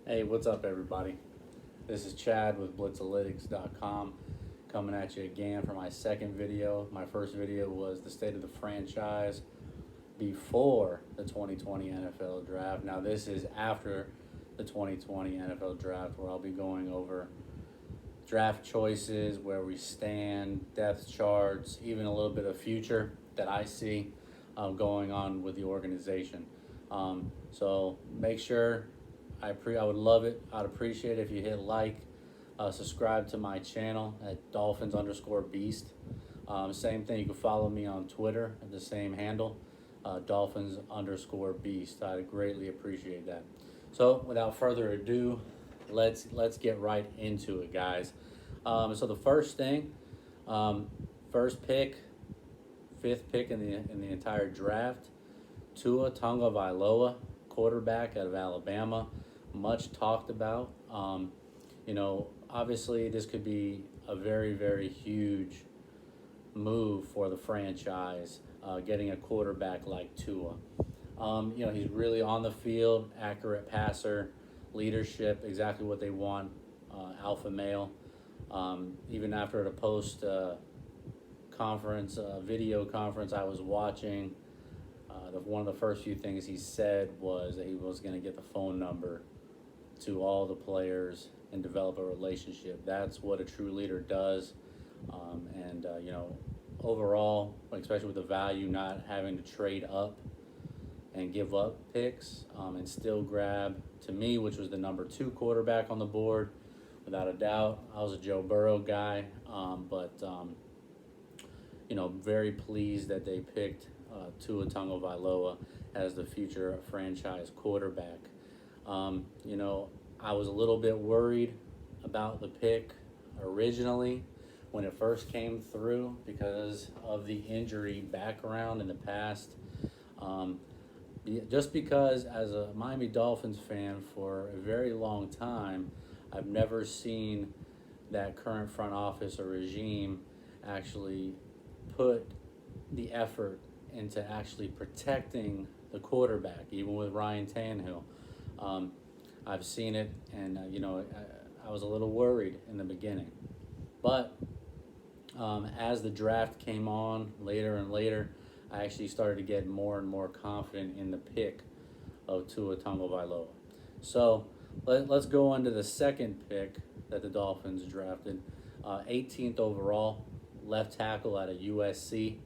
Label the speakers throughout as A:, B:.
A: Hey, what's up, everybody? This is Chad with blitzalytics.com coming at you again for my second video. My first video was the state of the franchise before the 2020 NFL draft. Now, this is after the 2020 NFL draft, where I'll be going over draft choices, where we stand, depth charts, even a little bit of future that I see going on with the organization. So make sure I would love it. I'd appreciate it if you hit like, subscribe to my channel at Dolphins_Beast. Same thing, you can follow me on Twitter at the same handle, Dolphins_Beast. I'd greatly appreciate that. So without further ado, let's get right into it, guys. So the first thing, first pick, fifth pick in the entire draft, Tua Tagovailoa, quarterback out of Alabama, much talked about. Obviously this could be a very, very huge move for the franchise, getting a quarterback like Tua. He's really on the field, accurate passer, leadership, exactly what they want, alpha male. Even after the post conference, video conference I was watching, one of the first few things he said was that he was going to get the phone number to all the players and develop a relationship. That's what a true leader does. Overall, especially with the value, not having to trade up and give up picks, and still grab, to me, which was the number 2 quarterback on the board, without a doubt. I was a Joe Burrow guy, but very pleased that they picked Tua Tagovailoa as the future franchise quarterback. I was a little bit worried about the pick originally when it first came through because of the injury background in the past. Just because as a Miami Dolphins fan for a very long time, I've never seen that current front office or regime actually put the effort into actually protecting the quarterback, even with Ryan Tannehill. I've seen it, and I was a little worried in the beginning. But as the draft came on later and later, I actually started to get more and more confident in the pick of Tua Tagovailoa. So let's go on to the second pick that the Dolphins drafted. 18th overall, left tackle out of USC,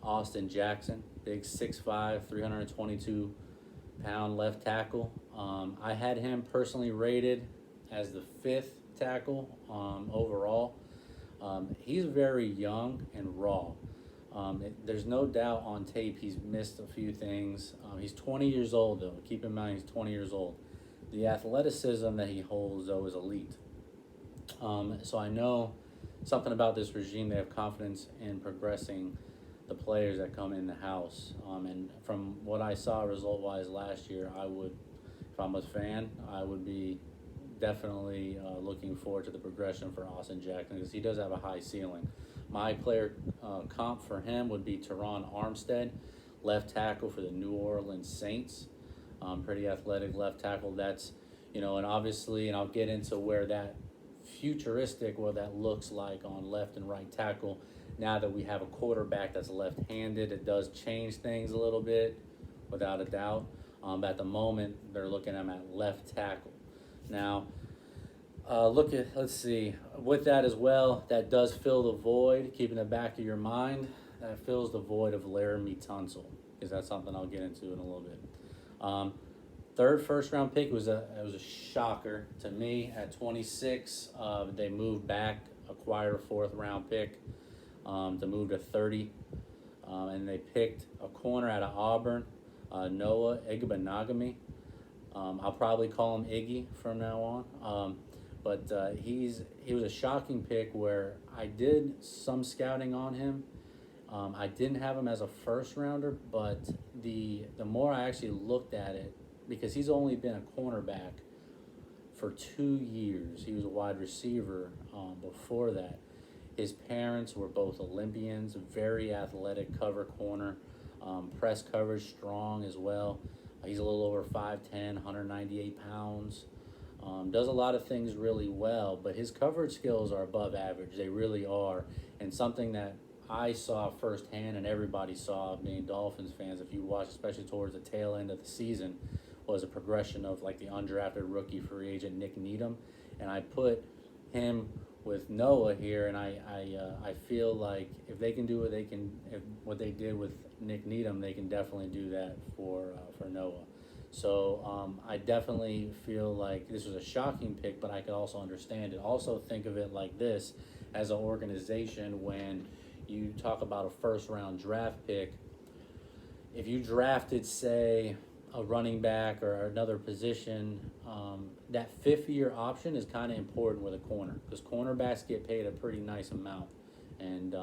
A: Austin Jackson, big 6'5", 322-pound left tackle. I had him personally rated as the 5th tackle overall. He's very young and raw. There's no doubt on tape he's missed a few things. He's 20 years old, though. Keep in mind he's 20 years old. The athleticism that he holds, though, is elite. So I know something about this regime. They have confidence in progressing the players that come in the house. And from what I saw result-wise last year, if I'm a fan, I would be definitely looking forward to the progression for Austin Jackson, because he does have a high ceiling. My player comp for him would be Teron Armstead, left tackle for the New Orleans Saints. Pretty athletic left tackle. That's, and obviously, and I'll get into where that futuristic, what that looks like on left and right tackle. Now that we have a quarterback that's left-handed, it does change things a little bit, without a doubt. At the moment, they're looking at him at left tackle. Now, let's see, with that as well, that does fill the void, keep in the back of your mind, that fills the void of Laramie Tunsil, because that's something I'll get into in a little bit. Third first-round pick was a shocker to me. At 26, they moved back, acquired a 4th-round pick to move to 30, and they picked a corner out of Auburn, Noah Igbenogany. I'll probably call him Iggy from now on. But he was a shocking pick where I did some scouting on him. I didn't have him as a first rounder, but the more I actually looked at it, because he's only been a cornerback for 2 years. He was a wide receiver before that. His parents were both Olympians, very athletic cover corner, press coverage strong as well. He's a little over 5'10", 198 pounds. Does a lot of things really well, but his coverage skills are above average. They really are. And something that I saw firsthand and everybody saw being Dolphins fans, if you watch, especially towards the tail end of the season, was a progression of like the undrafted rookie free agent Nick Needham. And I put him with Noah here, and I feel like if they can do what they did with Nick Needham, they can definitely do that for Noah. So I definitely feel like this was a shocking pick, but I could also understand it. Also think of it like this, as an organization, when you talk about a first round draft pick, if you drafted, say, a running back or another position, that fifth year option is kind of important with a corner, because cornerbacks get paid a pretty nice amount. And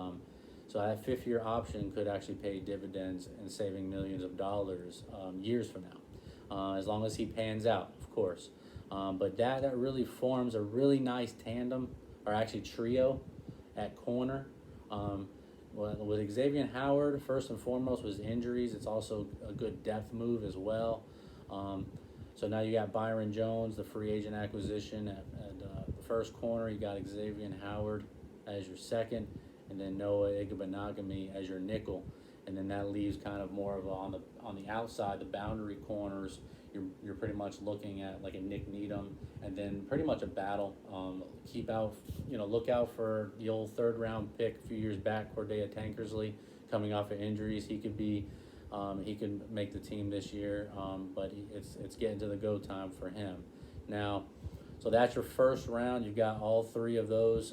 A: so that fifth year option could actually pay dividends and saving millions of dollars years from now, as long as he pans out, of course. But that really forms a really nice tandem, or actually trio, at corner. With Xavier Howard, first and foremost, was injuries. It's also a good depth move as well. So now you got Byron Jones, the free agent acquisition at the first corner. You got Xavier Howard as your second, and then Noah Igbenogany as your nickel. And then that leaves kind of more of on the outside, the boundary corners. You're pretty much looking at like a Nick Needham, and then pretty much a battle. Look out for the old third round pick a few years back, Cordea Tankersley, coming off of injuries. He could make the team this year, but it's getting to the go time for him now. So that's your first round. You've got all three of those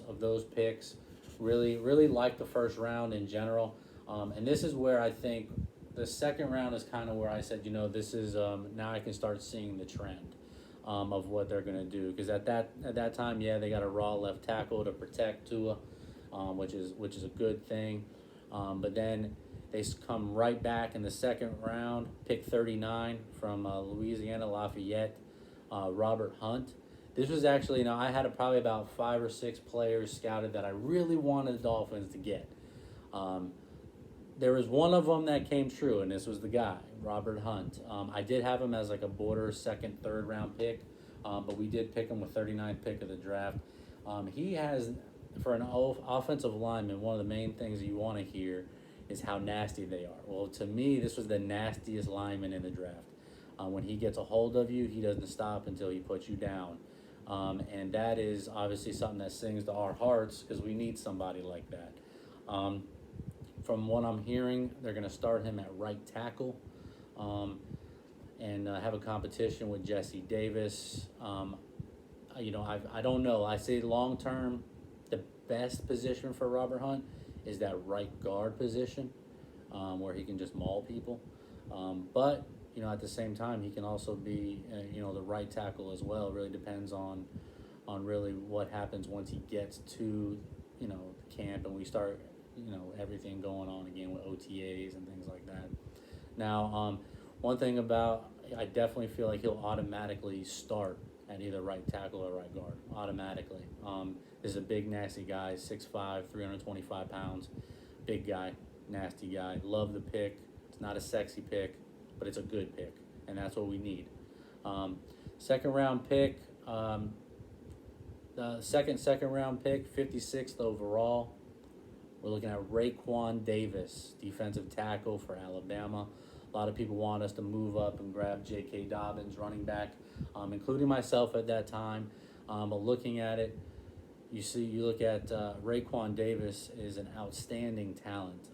A: picks. Really like the first round in general, and this is where I think the second round is kind of where I said, this is now I can start seeing the trend of what they're going to do, because at that time, yeah, they got a raw left tackle to protect Tua, which is a good thing, but then they come right back in the second round, pick 39 from Louisiana Lafayette, Robert Hunt. This was actually, I had probably about 5 or 6 players scouted that I really wanted the Dolphins to get. There was one of them that came true, and this was the guy, Robert Hunt. I did have him as like a border second, third round pick, but we did pick him with 39th pick of the draft. He has, for an offensive lineman, one of the main things you want to hear is how nasty they are. Well, to me, this was the nastiest lineman in the draft. When he gets a hold of you, he doesn't stop until he puts you down. And that is obviously something that sings to our hearts, because we need somebody like that. From what I'm hearing, they're going to start him at right tackle, and have a competition with Jesse Davis. I don't know. I say long term, the best position for Robert Hunt is that right guard position, where he can just maul people. But at the same time, he can also be the right tackle as well. It really depends on really what happens once he gets to camp and we start everything going on again with OTAs and things like that. Now, one thing I definitely feel like he'll automatically start at either right tackle or right guard, automatically. This is a big, nasty guy, 6'5", 325 pounds, big guy, nasty guy. Love the pick. It's not a sexy pick, but it's a good pick, and that's what we need. Second round pick, the second round pick, 56th overall. We're looking at Raekwon Davis, defensive tackle for Alabama. A lot of people want us to move up and grab J.K. Dobbins, running back, including myself at that time. But looking at it, you look at Raekwon Davis is an outstanding talent.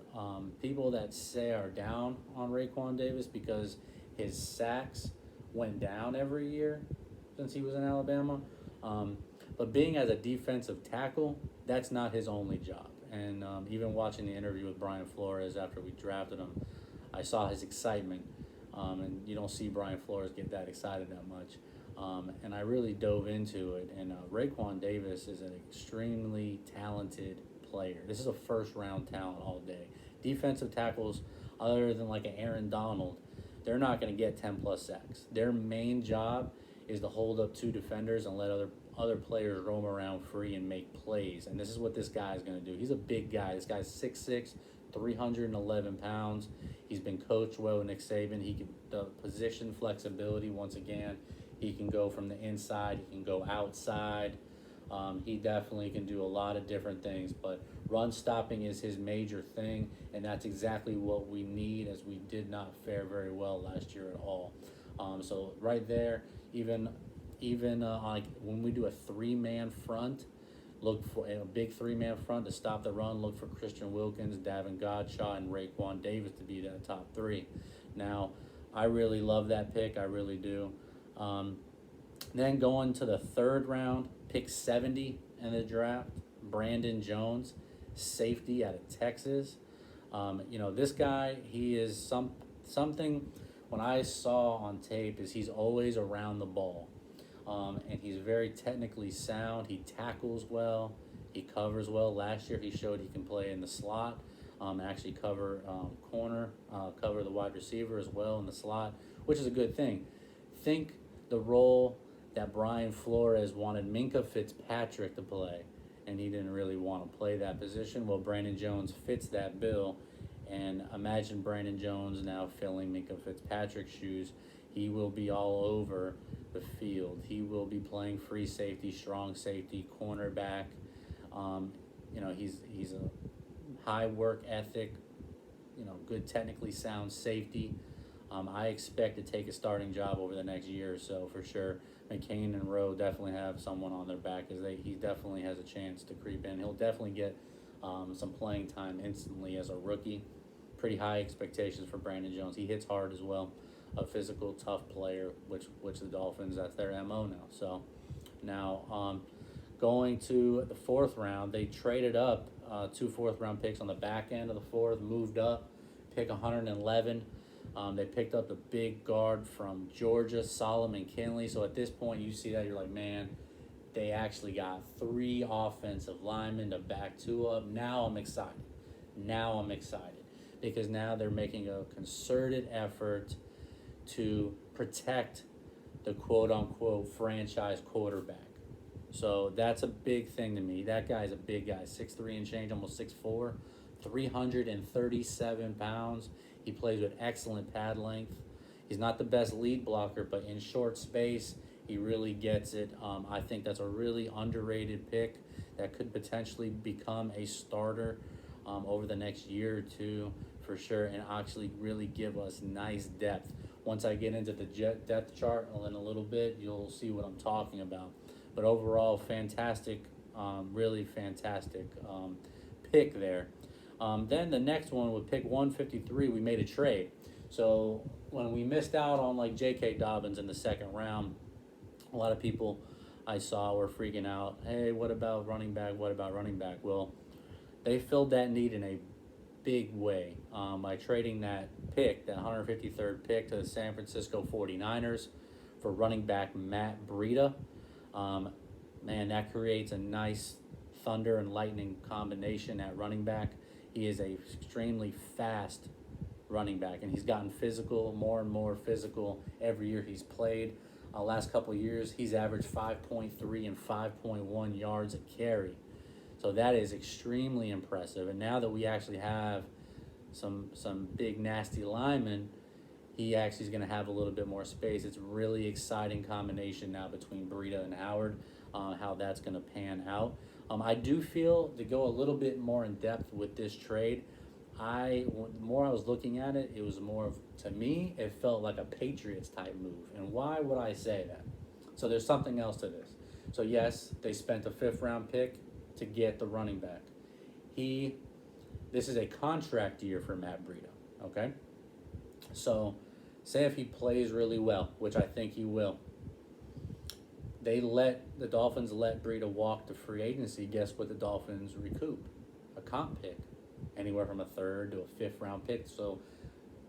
A: People that say are down on Raekwon Davis because his sacks went down every year since he was in Alabama. But being as a defensive tackle, that's not his only job. And even watching the interview with Brian Flores after we drafted him, I saw his excitement. And you don't see Brian Flores get that excited that much. And I really dove into it. And Raekwon Davis is an extremely talented player. This is a first-round talent all day. Defensive tackles, other than like an Aaron Donald, they're not going to get 10-plus sacks. Their main job is to hold up 2 defenders and let other players roam around free and make plays. And this is what this guy is going to do. He's a big guy. This guy's 6'6", 311 pounds. He's been coached well with Nick Saban. The position flexibility, once again, He can go from the inside. He can go outside. He definitely can do a lot of different things, but run stopping is his major thing, and that's exactly what we need, as we did not fare very well last year at all. So right there, even like when we do a three-man front, look for a big three-man front to stop the run. Look for Christian Wilkins, Davin Godchaux, and Raekwon Davis to be that top three. Now, I really love that pick. I really do. Then going to the third round, pick 70 in the draft, Brandon Jones, safety out of Texas. This guy, he is something. When I saw on tape, is he's always around the ball. And he's very technically sound. He tackles well. He covers well. Last year, he showed he can play in the slot, actually cover corner, cover the wide receiver as well in the slot, which is a good thing. Think the role that Brian Flores wanted Minkah Fitzpatrick to play, and he didn't really want to play that position. Well, Brandon Jones fits that bill, and imagine Brandon Jones now filling Minkah Fitzpatrick's shoes. He will be all over the field. He will be playing free safety, strong safety, cornerback. He's a high work ethic, good technically sound safety. I expect to take a starting job over the next year or so for sure. McCain and Rowe definitely have someone on their back, he definitely has a chance to creep in. He'll definitely get some playing time instantly as a rookie. Pretty high expectations for Brandon Jones. He hits hard as well. A physical, tough player, which the Dolphins, that's their MO now. So now going to the fourth round, they traded up 2 fourth-round picks on the back end of the fourth, moved up, pick 111. They picked up the big guard from Georgia, Solomon Kinley. So at this point, you see that, you're like, man, they actually got 3 offensive linemen to back 2 up. Now I'm excited. Because now they're making a concerted effort to protect the quote-unquote franchise quarterback. So that's a big thing to me. That guy's a big guy, 6'3" and change, almost 6'4", 337 pounds. He plays with excellent pad length. He's not the best lead blocker, but in short space, he really gets it. I think that's a really underrated pick that could potentially become a starter over the next year or two for sure, and actually really give us nice depth. Once I get into the depth chart in a little bit, you'll see what I'm talking about. But overall, fantastic, really fantastic pick there. Then the next one with pick 153, we made a trade. So when we missed out on like J.K. Dobbins in the second round, a lot of people I saw were freaking out. Hey, what about running back? Well, they filled that need in a big way by trading that pick, that 153rd pick, to the San Francisco 49ers for running back Matt Breida. Man, that creates a nice thunder and lightning combination at running back. He is a extremely fast running back, and he's gotten physical, more and more physical every year he's played. Last couple of years, he's averaged 5.3 and 5.1 yards a carry. So that is extremely impressive. And now that we actually have some big, nasty linemen, he actually is going to have a little bit more space. It's a really exciting combination now between Breida and Howard, how that's going to pan out. I do feel, to go a little bit more in depth with this trade, the more I was looking at it, it was more of, to me, it felt like a Patriots type move. And why would I say that? So there's something else to this. So yes, they spent a 5th round pick to get the running back. This is a contract year for Matt Breida, okay? So say if he plays really well, which I think he will, the Dolphins let Breida walk to free agency. Guess what the Dolphins recoup? A comp pick, anywhere from a 3rd to a 5th round pick. So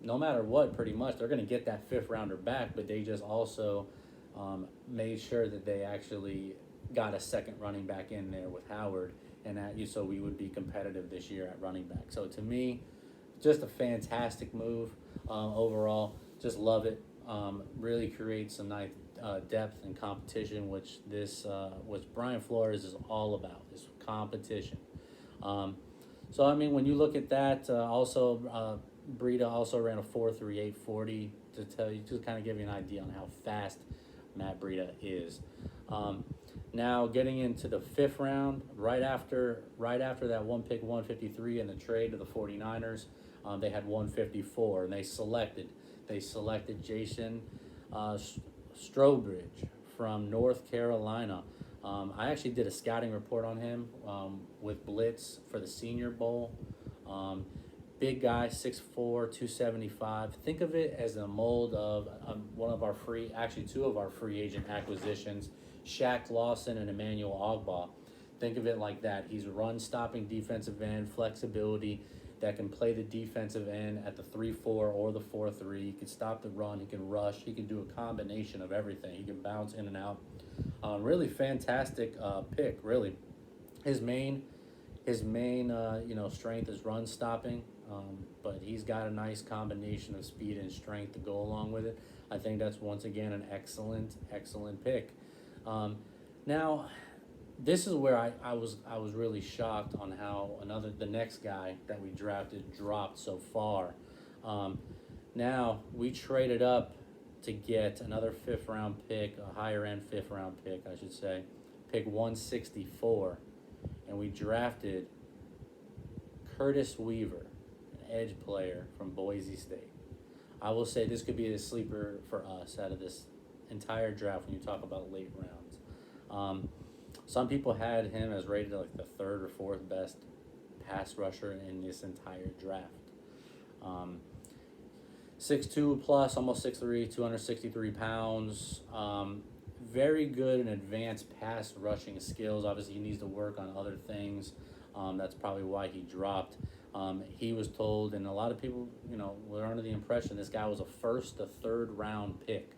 A: no matter what, pretty much, they're going to get that 5th rounder back, but they just also made sure that they actually got a second running back in there with Howard, and so we would be competitive this year at running back. So to me, just a fantastic move overall. Just love it. Really creates some nice depth and competition, which Brian Flores is all about, is competition. So I mean, when you look at that, Breida also ran a 4.38 40 to kind of give you an idea on how fast Matt Breida is. Now getting into the fifth round, right after that one pick 153 in the trade to the 49ers, they had 154, and they selected Jason Strobridge from North Carolina. I actually did a scouting report on him with Blitz for the Senior Bowl. Big guy, 6'4", 275. Think of it as a mold of two of our free agent acquisitions, Shaq Lawson and Emmanuel Ogbah. Think of it like that. He's a run-stopping defensive end, flexibility that can play the defensive end at the 3-4 or the 4-3. He can stop the run. He can rush. He can do a combination of everything. He can bounce in and out. Really fantastic pick. Really, his main strength is run stopping. But he's got a nice combination of speed and strength to go along with it. I think that's once again an excellent pick. Now, this is where I was really shocked on how the next guy that we drafted dropped so far. Now we traded up to get another fifth round pick, a higher end fifth round pick, I should say, pick 164, and we drafted Curtis Weaver, edge player from Boise State. I will say this could be a sleeper for us out of this entire draft when you talk about late rounds. Some people had him as rated like the third or fourth best pass rusher in this entire draft. 6'2 plus, almost 6'3", 263 pounds. Very good in advanced pass rushing skills. Obviously, he needs to work on other things. That's probably why he dropped. He was told, and a lot of people, were under the impression this guy was a first to third round pick.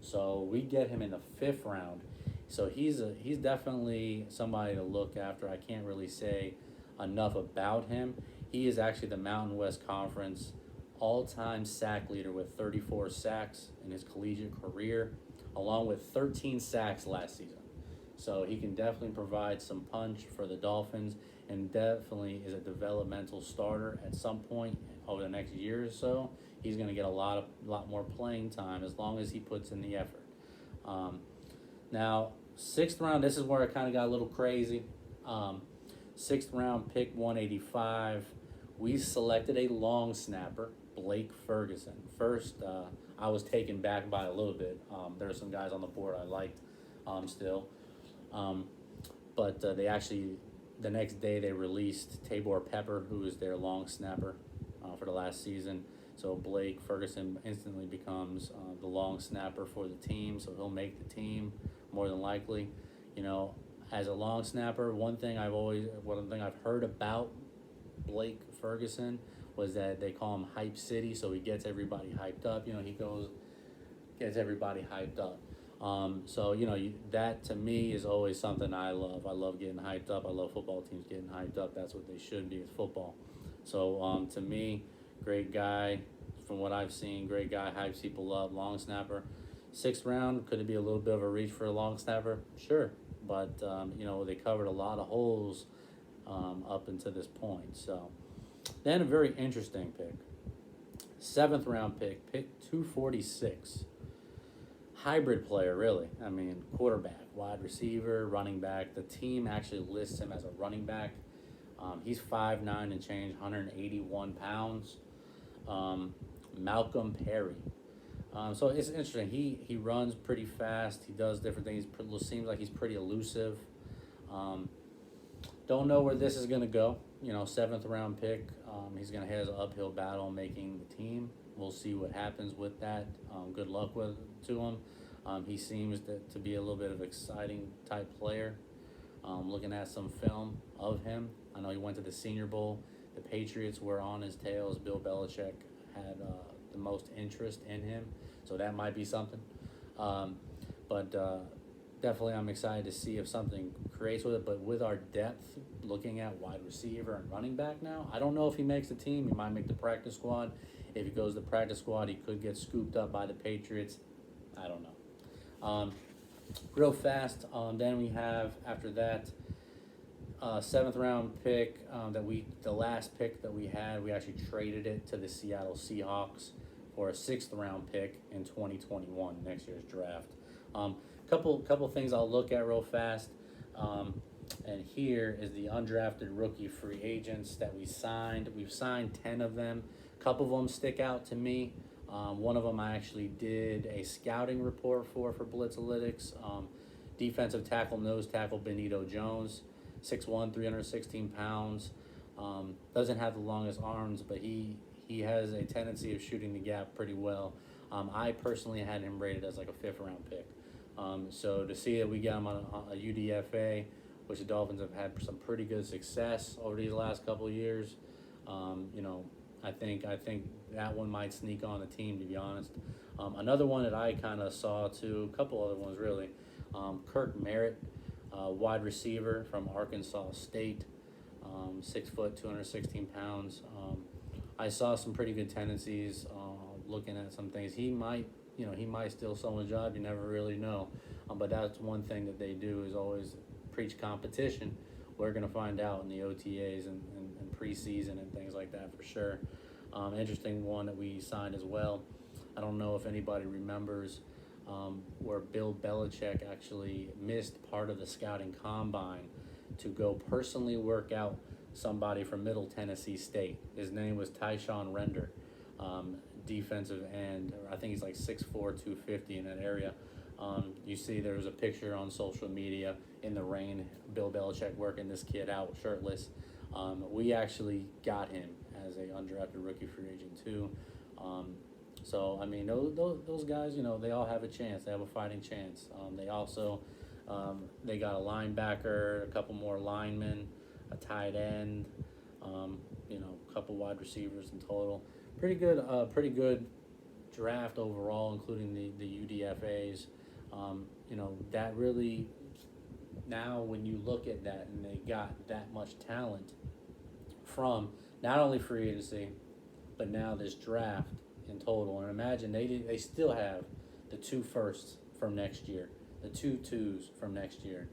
A: So we get him in the fifth round. So he's definitely somebody to look after. I can't really say enough about him. He is actually the Mountain West Conference all-time sack leader with 34 sacks in his collegiate career, along with 13 sacks last season. So he can definitely provide some punch for the Dolphins, and definitely is a developmental starter at some point over the next year or so. He's going to get a lot more playing time as long as he puts in the effort. Now, sixth round, this is where I kind of got a little crazy. Sixth round pick 185. We selected a long snapper, Blake Ferguson. First, I was taken back by a little bit. There were some guys on the board I liked still. But they actually, the next day they released Tabor Pepper, who was their long snapper for the last season. So Blake Ferguson instantly becomes the long snapper for the team. So he'll make the team more than likely. As a long snapper, one thing I've heard about Blake Ferguson was that they call him Hype City. So he gets everybody hyped up. Gets everybody hyped up. That to me is always something I love. I love getting hyped up. I love football teams getting hyped up. That's what they should be with football. So to me, great guy. From what I've seen, great guy, hypes people up, long snapper. Sixth round, could it be a little bit of a reach for a long snapper? Sure. But, they covered a lot of holes up until this point. So then a very interesting pick. Seventh round pick 246. Hybrid player, really. I mean, quarterback, wide receiver, running back. The team actually lists him as a running back. He's 5'9" and change, 181 pounds. Malcolm Perry. So it's interesting. He runs pretty fast. He does different things. Seems like he's pretty elusive. Don't know where this is going to go. Seventh round pick. He's going to have an uphill battle making the team. We'll see what happens with that. Good luck to him. He seems to be a little bit of an exciting type player. Looking at some film of him. I know he went to the Senior Bowl. The Patriots were on his tail as Bill Belichick had the most interest in him. So that might be something. But definitely I'm excited to see if something creates with it. But with our depth, looking at wide receiver and running back now, I don't know if he makes the team. He might make the practice squad. If he goes to the practice squad, he could get scooped up by the Patriots. I don't know. Real fast, then we have, after that, seventh round pick the last pick that we had, we actually traded it to the Seattle Seahawks for a sixth round pick in 2021, next year's draft. Couple things I'll look at real fast. Um, and here is the undrafted rookie free agents that we signed. We've signed 10 of them. A couple of them stick out to me. One of them I actually did a scouting report for Blitzalytics. Defensive tackle, nose tackle Benito Jones, 6'1", 316 pounds. Doesn't have the longest arms, but he has a tendency of shooting the gap pretty well. I personally had him rated as like a 5th-round pick. So to see that we got him on a UDFA, which the Dolphins have had some pretty good success over these last couple of years, I think that one might sneak on the team, to be honest. Another one that I kind of saw too, a couple other ones really. Kirk Merritt, wide receiver from Arkansas State, 6 foot, 216 pounds. I saw some pretty good tendencies. Looking at some things, he might steal someone's job. You never really know. But that's one thing that they do is always preach competition. We're going to find out in the OTAs and preseason and things like that for sure. Interesting one that we signed as well. I don't know if anybody remembers where Bill Belichick actually missed part of the scouting combine to go personally work out somebody from Middle Tennessee State. His name was Tyshawn Render, defensive end. I think he's like 6'4", 250 in that area. You see there was a picture on social media in the rain, Bill Belichick working this kid out shirtless. We actually got him as a undrafted rookie free agent too. So, I mean, those guys, they all have a chance. They have a fighting chance. They also, they got a linebacker, a couple more linemen, a tight end, a couple wide receivers in total. Pretty good draft overall, including the UDFAs. That really, now when you look at that and they got that much talent from not only free agency, but now this draft in total. And imagine they still have the 2 firsts from next year, the 2 twos from next year.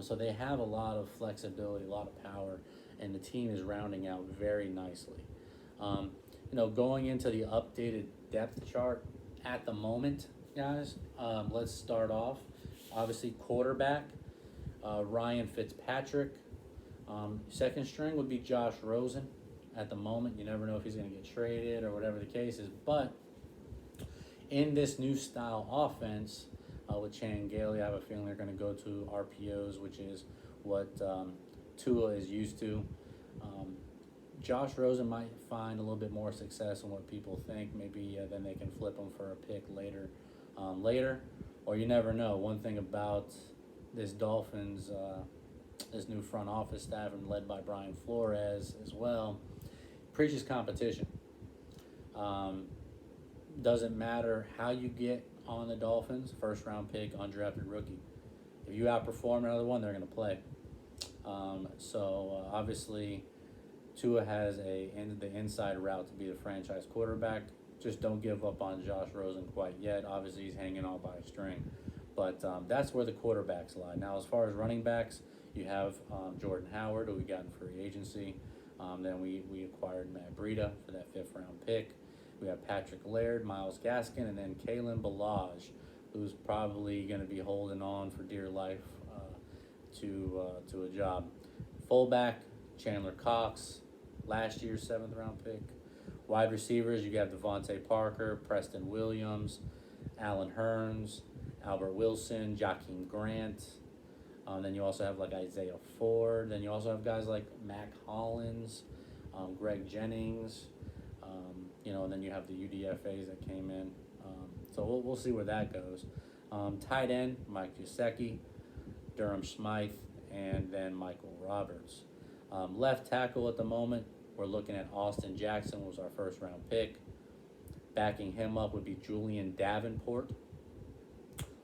A: So they have a lot of flexibility, a lot of power, and the team is rounding out very nicely. Going into the updated depth chart at the moment, guys, let's start off. Obviously, quarterback, Ryan Fitzpatrick. Second string would be Josh Rosen. At the moment, you never know if he's going to get traded or whatever the case is. But in this new style offense with Chan Gailey, I have a feeling they're going to go to RPOs, which is what Tua is used to. Josh Rosen might find a little bit more success in what people think. Maybe then they can flip him for a pick later. Or you never know. One thing about this Dolphins, this new front office staff, and led by Brian Flores as well, preaches competition. Doesn't matter how you get on the Dolphins, 1st-round pick, undrafted rookie. If you outperform another one, they're going to play. Obviously, Tua has the inside route to be the franchise quarterback. Just don't give up on Josh Rosen quite yet. Obviously, he's hanging on by a string. But that's where the quarterbacks lie. Now, as far as running backs, you have Jordan Howard, who we got in free agency. Then we acquired Matt Breida for that 5th-round pick. We have Patrick Laird, Myles Gaskin, and then Kalen Ballage, who's probably going to be holding on for dear life to a job. Fullback, Chandler Cox, last year's 7th-round pick. Wide receivers, you have Devontae Parker, Preston Williams, Alan Hearns, Albert Wilson, Jakeem Grant. Then you also have like Isaiah Ford. Then you also have guys like Mac Hollins, Greg Jennings. And then you have the UDFAs that came in. So we'll see where that goes. Tight end, Mike Gesicki, Durham Smythe, and then Michael Roberts. Left tackle at the moment, we're looking at Austin Jackson, was our 1st-round pick. Backing him up would be Julian Davenport.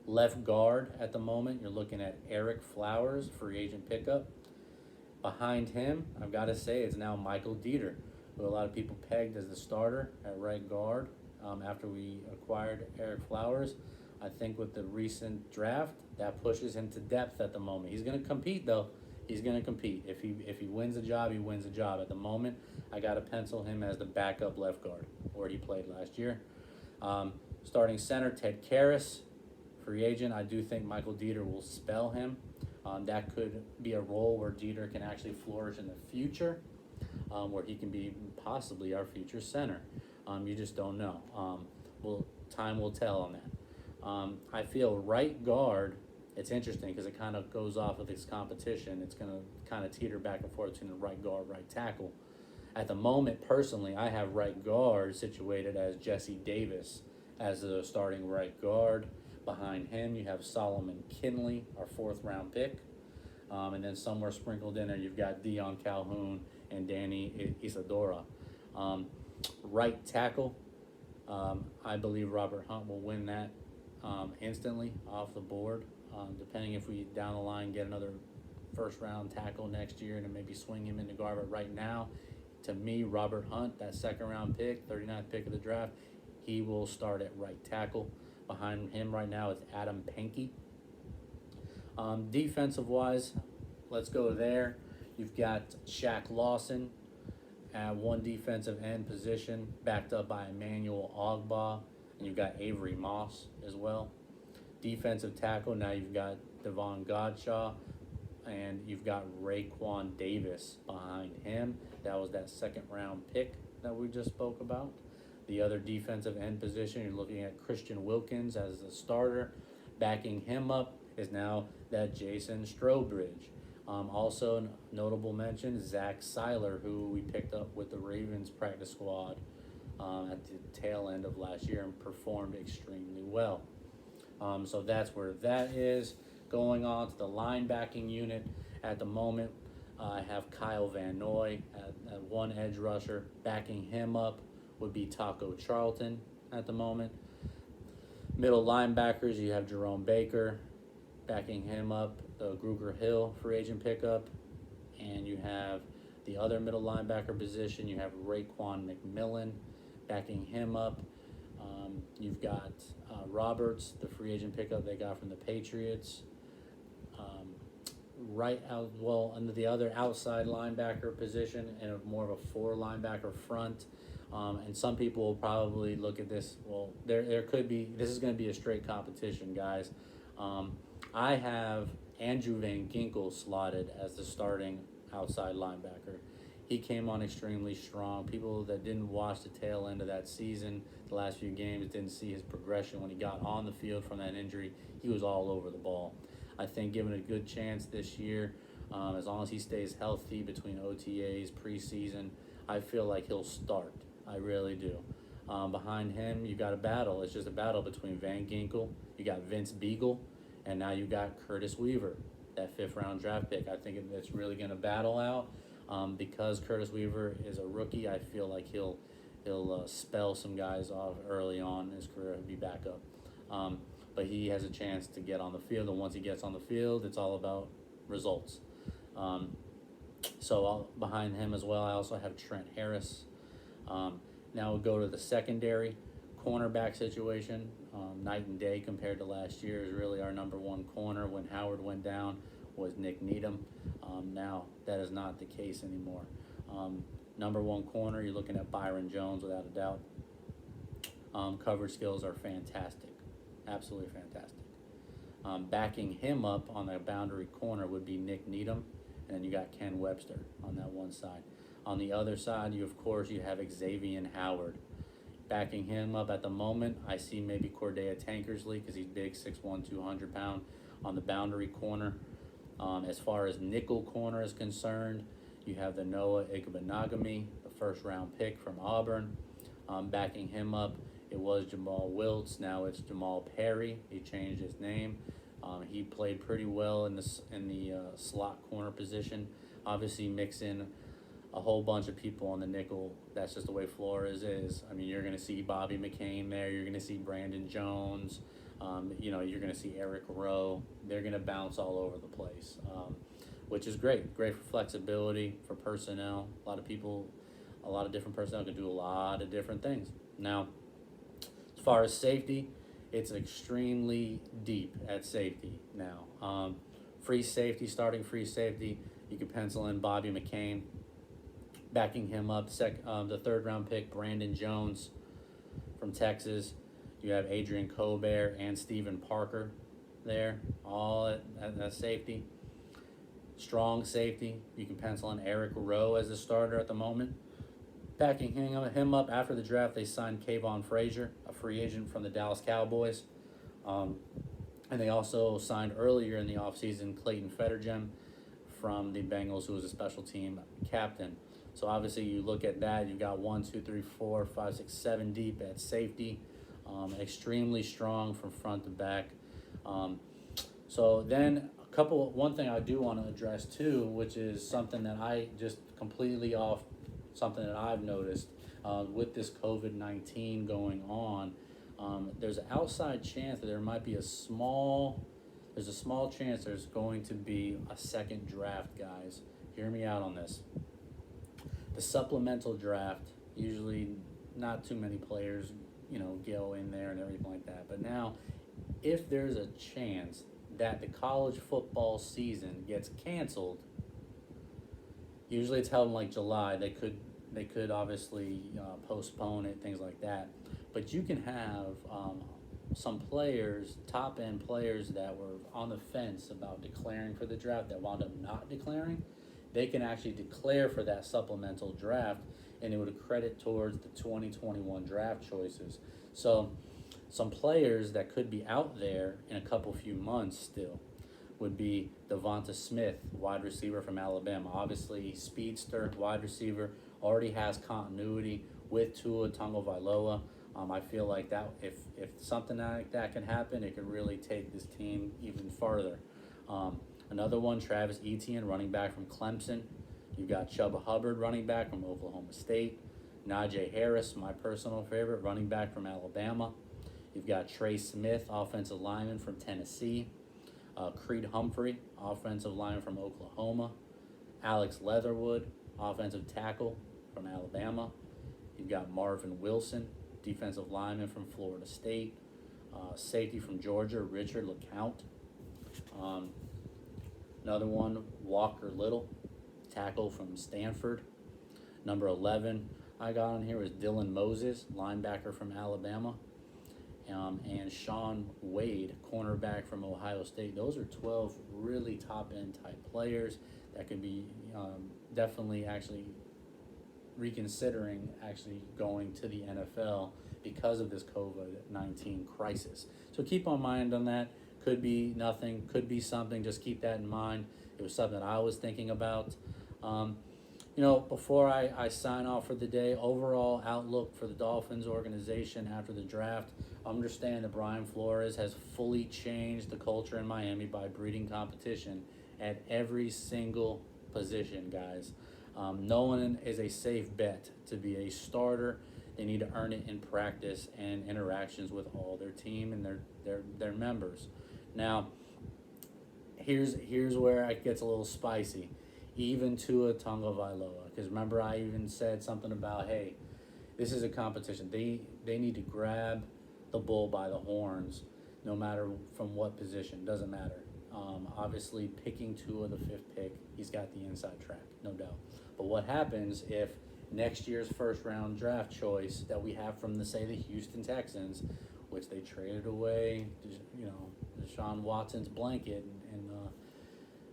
A: Left guard at the moment, you're looking at Eric Flowers, free agent pickup. Behind him, I've got to say, it's now Michael Dieter, who a lot of people pegged as the starter at right guard after we acquired Eric Flowers. I think with the recent draft, that pushes him to depth at the moment. He's going to compete, though. He's going to compete. If he wins a job, he wins a job. At the moment, I got to pencil him as the backup left guard, where he played last year. Starting center, Ted Karras, free agent. I do think Michael Dieter will spell him. That could be a role where Dieter can actually flourish in the future, where he can be possibly our future center. You just don't know. Time will tell on that. I feel right guard. It's interesting because it kind of goes off of this competition. It's going to kind of teeter back and forth between the right guard, right tackle. At the moment, personally, I have right guard situated as Jesse Davis as the starting right guard. Behind him, you have Solomon Kinley, our 4th-round pick. And then somewhere sprinkled in there, you've got Dion Calhoun and Danny Isadora. Right tackle, I believe Robert Hunt will win that instantly off the board, depending if we down the line get another first-round tackle next year and then maybe swing him into guard. But right now, to me, Robert Hunt, that 2nd-round pick, 39th pick of the draft, he will start at right tackle. Behind him right now is Adam Pankey. Defensive-wise, let's go there. You've got Shaq Lawson at one defensive end position, backed up by Emmanuel Ogbah, and you've got Avery Moss as well. Defensive tackle, now you've got Devon Godshaw, and you've got Raekwon Davis behind him. That was that 2nd-round pick that we just spoke about. The other defensive end position, you're looking at Christian Wilkins as the starter. Backing him up is now that Jason Strowbridge. Also, notable mention, Zach Seiler, who we picked up with the Ravens practice squad at the tail end of last year and performed extremely well. So that's where that is. Going on to the linebacking unit at the moment, I have Kyle Van Noy at one edge rusher. Backing him up would be Taco Charlton at the moment. Middle linebackers, you have Jerome Baker. Backing him up, the Gruger Hill free agent pickup. And you have the other middle linebacker position, you have Raekwon McMillan. Backing him up, you've got Roberts, the free agent pickup they got from the Patriots. Under the other outside linebacker position and more of a 4 linebacker front. And some people will probably look at this. Well, there could be. This is going to be a straight competition, guys. I have Andrew Van Ginkel slotted as the starting outside linebacker. He came on extremely strong. People that didn't watch the tail end of that season, the last few games, didn't see his progression when he got on the field from that injury. He was all over the ball. I think given a good chance this year, as long as he stays healthy between OTAs, preseason, I feel like he'll start. I really do. Behind him, you got a battle. It's just a battle between Van Ginkel, you got Vince Beagle, and now you got Curtis Weaver, that 5th-round draft pick. I think it's really going to battle out. Because Curtis Weaver is a rookie, I feel like he'll spell some guys off early on in his career. He'll be back up. But he has a chance to get on the field, and once he gets on the field, it's all about results. Behind him as well, I also have Trent Harris. Now we'll go to the secondary cornerback situation. Night and day compared to last year is really our number one corner. When Howard went down was Nick Needham. Now that is not the case anymore. Number one corner, you're looking at Byron Jones without a doubt. Coverage skills are fantastic, absolutely fantastic. Backing him up on the boundary corner would be Nick Needham, and then you got Ken Webster on that one side. On the other side, you have Xavier Howard. Backing him up at the moment, I see maybe Cordea Tankersley because he's big, 6'1", 200 pound on the boundary corner. As far as nickel corner is concerned, you have the Noah Igbenogany, the 1st-round pick from Auburn. Backing him up, it was Jamal Wiltz. Now it's Jamal Perry. He changed his name. He played pretty well in the slot corner position. Obviously, mix in a whole bunch of people on the nickel. That's just the way Flores is. I mean, you're going to see Bobby McCain there. You're going to see Brandon Jones. You're going to see Eric Rowe. They're going to bounce all over the place, which is great. Great for flexibility, for personnel. A lot of different personnel can do a lot of different things. Now, as far as safety, it's extremely deep at safety now. Starting free safety, you can pencil in Bobby McCain. Backing him up, the 3rd-round pick, Brandon Jones from Texas. You have Adrian Colbert and Stephen Parker there, all at safety. Strong safety. You can pencil in Eric Rowe as the starter at the moment. Backing him up after the draft, they signed Kayvon Frazier, a free agent from the Dallas Cowboys. And they also signed earlier in the offseason Clayton Fettergem from the Bengals, who was a special team captain. So obviously you look at that, you've got 1, 2, 3, 4, 5, 6, 7 deep at safety. Extremely strong from front to back. So then one thing I do want to address too, which is something that I just completely off, something that I've noticed with this COVID-19 going on. There's an outside chance that there might be a small chance there's going to be a second draft, guys. Hear me out on this. The supplemental draft, usually not too many players, go in there and everything like that. But now, if there's a chance that the college football season gets canceled, usually it's held in like July. They could obviously postpone it, things like that. But you can have some players, top end players that were on the fence about declaring for the draft that wound up not declaring. They can actually declare for that supplemental draft, and it would credit towards the 2021 draft choices. So some players that could be out there in a few months still would be Devonta Smith, wide receiver from Alabama. Obviously, speedster, wide receiver, already has continuity with Tua Tagovailoa. I feel like that if something like that can happen, it could really take this team even farther. Another one, Travis Etienne, running back from Clemson. You've got Chuba Hubbard, running back from Oklahoma State. Najee Harris, my personal favorite, running back from Alabama. You've got Trey Smith, offensive lineman from Tennessee. Creed Humphrey, offensive lineman from Oklahoma. Alex Leatherwood, offensive tackle from Alabama. You've got Marvin Wilson, defensive lineman from Florida State. Safety from Georgia, Richard LeCounte. Another one, Walker Little, tackle from Stanford. Number 11 I got on here was Dylan Moses, linebacker from Alabama. And Sean Wade, cornerback from Ohio State. Those are 12 really top-end type players that could be definitely actually reconsidering actually going to the NFL because of this COVID-19 crisis. So keep on mind on that. Could be nothing, could be something. Just keep that in mind. It was something that I was thinking about. Before I sign off for the day, overall outlook for the Dolphins organization after the draft, understand that Brian Flores has fully changed the culture in Miami by breeding competition at every single position, guys. No one is a safe bet to be a starter. They need to earn it in practice and interactions with all their team and their members. Now, here's where it gets a little spicy. Even Tua Tagovailoa, because remember I even said something about, hey, this is a competition. They need to grab the bull by the horns, no matter from what position. Doesn't matter. Obviously, picking Tua the 5th pick, he's got the inside track, no doubt. But what happens if next year's first-round draft choice that we have from, say, the Houston Texans, which they traded away, Deshaun Watson's blanket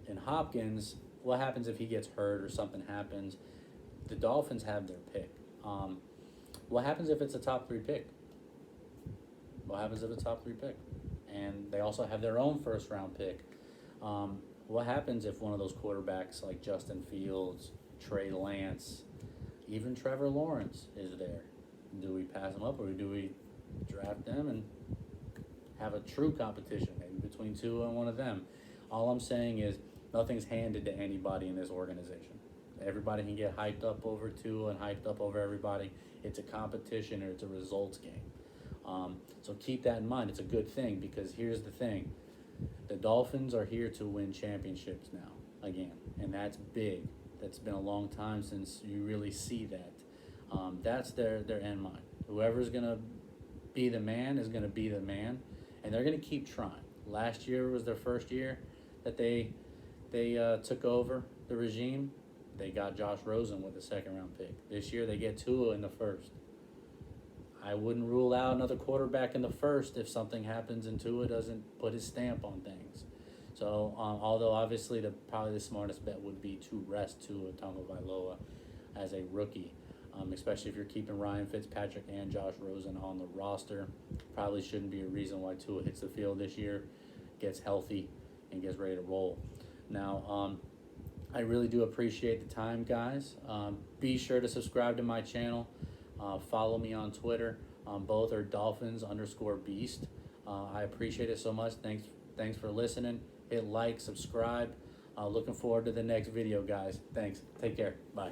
A: and Hopkins, what happens if he gets hurt or something happens? The Dolphins have their pick. What happens if it's a top 3 pick? What happens if it's a top 3 pick? And they also have their own first-round pick. What happens if one of those quarterbacks like Justin Fields, Trey Lance, even Trevor Lawrence is there? Do we pass them up or do we draft them and have a true competition maybe between two and one of them? All I'm saying is nothing's handed to anybody in this organization. Everybody can get hyped up over Tua and hyped up over everybody. It's a competition or it's a results game. So keep that in mind. It's a good thing because here's the thing. The Dolphins are here to win championships now, again, and that's big. That's been a long time since you really see that. That's their end mind. Whoever's going to be the man is going to be the man, and they're going to keep trying. Last year was their first year that they took over the regime. They got Josh Rosen with the 2nd-round pick. This year they get Tua in the 1st. I wouldn't rule out another quarterback in the first if something happens and Tua doesn't put his stamp on things. So, although obviously probably the smartest bet would be to rest Tua Tagovailoa as a rookie, especially if you're keeping Ryan Fitzpatrick and Josh Rosen on the roster. Probably shouldn't be a reason why Tua hits the field this year, gets healthy, and gets ready to roll. Now, I really do appreciate the time, guys. Be sure to subscribe to my channel. Follow me on Twitter. Both are Dolphins_Beast. I appreciate it so much. Thanks for listening. Hit like, subscribe. Looking forward to the next video, guys. Thanks. Take care. Bye.